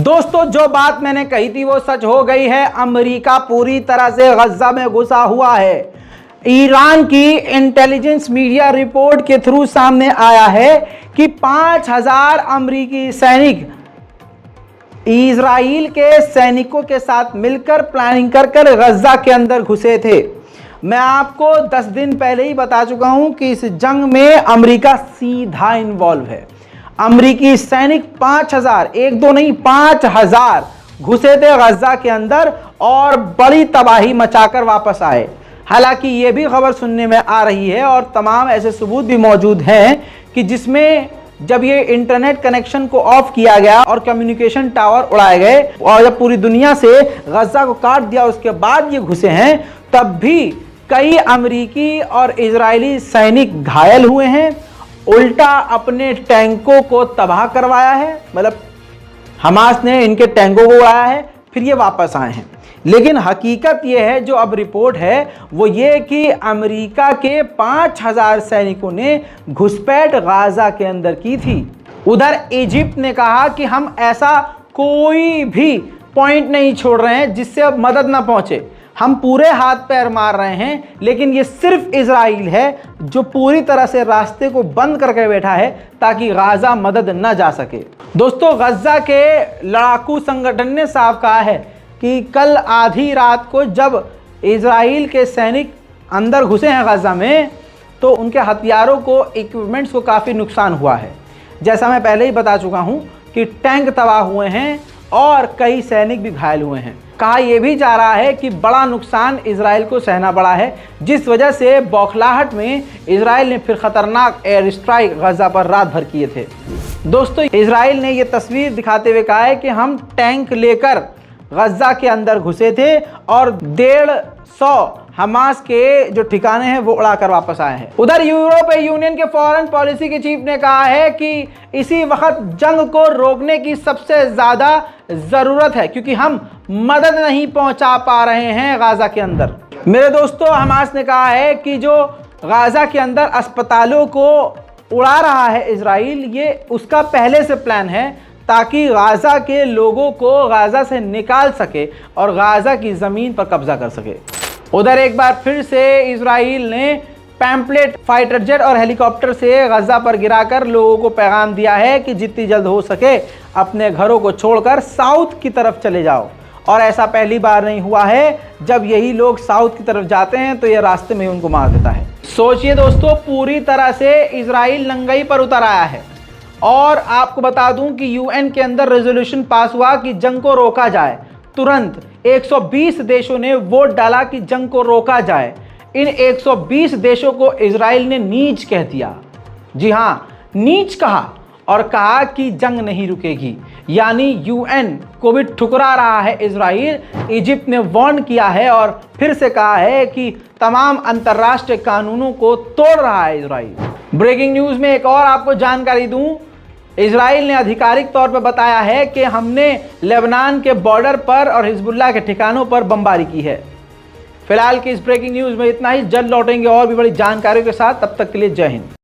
दोस्तों, जो बात मैंने कही थी वो सच हो गई है। अमेरिका पूरी तरह से गजा में घुसा हुआ है। ईरान की इंटेलिजेंस मीडिया रिपोर्ट के थ्रू सामने आया है कि 5000 अमेरिकी सैनिक इजराइल के सैनिकों के साथ मिलकर प्लानिंग कर गजा के अंदर घुसे थे। मैं आपको 10 दिन पहले ही बता चुका हूं कि इस जंग में अमेरिका सीधा इन्वॉल्व है। अमेरिकी सैनिक 5000, एक दो नहीं 5000 घुसे थे गजा के अंदर और बड़ी तबाही मचाकर वापस आए। हालांकि यह भी खबर सुनने में आ रही है और तमाम ऐसे सबूत भी मौजूद हैं कि जिसमें जब ये इंटरनेट कनेक्शन को ऑफ किया गया और कम्युनिकेशन टावर उड़ाए गए और जब पूरी दुनिया से गजा को काट दिया उसके बाद ये घुसे हैं, तब भी कई अमेरिकी और इजरायली सैनिक घायल हुए हैं। उल्टा अपने टैंकों को तबाह करवाया है, मतलब हमास ने इनके टैंकों को उड़ाया है, फिर ये वापस आए हैं। लेकिन हकीकत ये है, जो अब रिपोर्ट है वो ये कि अमेरिका के 5000 सैनिकों ने घुसपैठ गाजा के अंदर की थी। उधर इजिप्ट ने कहा कि हम ऐसा कोई भी पॉइंट नहीं छोड़ रहे हैं जिससे अब मदद ना पहुंचे, हम पूरे हाथ पैर मार रहे हैं, लेकिन ये सिर्फ इजराइल है जो पूरी तरह से रास्ते को बंद करके बैठा है ताकि गाजा मदद न जा सके। दोस्तों, गजा के लड़ाकू संगठन ने साफ कहा है कि कल आधी रात को जब इजराइल के सैनिक अंदर घुसे हैं गजा में, तो उनके हथियारों को, इक्विपमेंट्स को काफ़ी नुकसान हुआ है। जैसा मैं पहले ही बता चुका हूं कि टैंक तबाह हुए हैं और कई सैनिक भी घायल हुए हैं। कहा यह भी जा रहा है कि बड़ा नुकसान इजराइल को सहना पड़ा है, जिस वजह से बौखलाहट में इजराइल ने फिर खतरनाक एयर स्ट्राइक गजा पर रात भर किए थे। दोस्तों, इजराइल ने यह तस्वीर दिखाते हुए कहा है कि हम टैंक लेकर गजा के अंदर घुसे थे और 150 हमास के जो ठिकाने हैं वो उड़ाकर वापस आए हैं। उधर यूरोपीय यूनियन के फॉरेन पॉलिसी के चीफ ने कहा है कि इसी वक्त जंग को रोकने की सबसे ज्यादा जरूरत है, क्योंकि हम मदद नहीं पहुंचा पा रहे हैं गाजा के अंदर। मेरे दोस्तों, हमास ने कहा है कि जो गाजा के अंदर अस्पतालों को उड़ा रहा है इजराइल, ये उसका पहले से प्लान है ताकि गाजा के लोगों को गाजा से निकाल सके और गाजा की ज़मीन पर कब्जा कर सके। उधर एक बार फिर से इजराइल ने पैम्पलेट, फाइटर जेट और हेलीकॉप्टर से गजा पर गिराकर लोगों को पैगाम दिया है कि जितनी जल्द हो सके अपने घरों को छोड़कर साउथ की तरफ चले जाओ। और ऐसा पहली बार नहीं हुआ है, जब यही लोग साउथ की तरफ जाते हैं तो ये रास्ते में उनको मार देता है। सोचिए दोस्तों, पूरी तरह से इजराइल नंगाई पर उतर आया है। और आपको बता दूं कि यूएन के अंदर रेजोल्यूशन पास हुआ कि जंग को रोका जाए। तुरंत 120 देशों ने वोट डाला कि जंग को रोका जाए। इन 120 देशों को इजराइल ने नीच कह दिया। जी हां, नीच कहा और कहा कि जंग नहीं रुकेगी। यानी यूएन को भी ठुकरा रहा है इजराइल। इजिप्ट ने वार्न किया है और फिर से कहा है कि तमाम अंतर्राष्ट्रीय कानूनों को तोड़ रहा है इजराइल। ब्रेकिंग न्यूज़ में एक और आपको जानकारी दूं, इजराइल ने आधिकारिक तौर पर बताया है कि हमने लेबनान के बॉर्डर पर और हिजबुल्लाह के ठिकानों पर बमबारी की है। फिलहाल की इस ब्रेकिंग न्यूज़ में इतना ही। जल्द लौटेंगे और भी बड़ी जानकारियों के साथ, तब तक के लिए जय हिंद।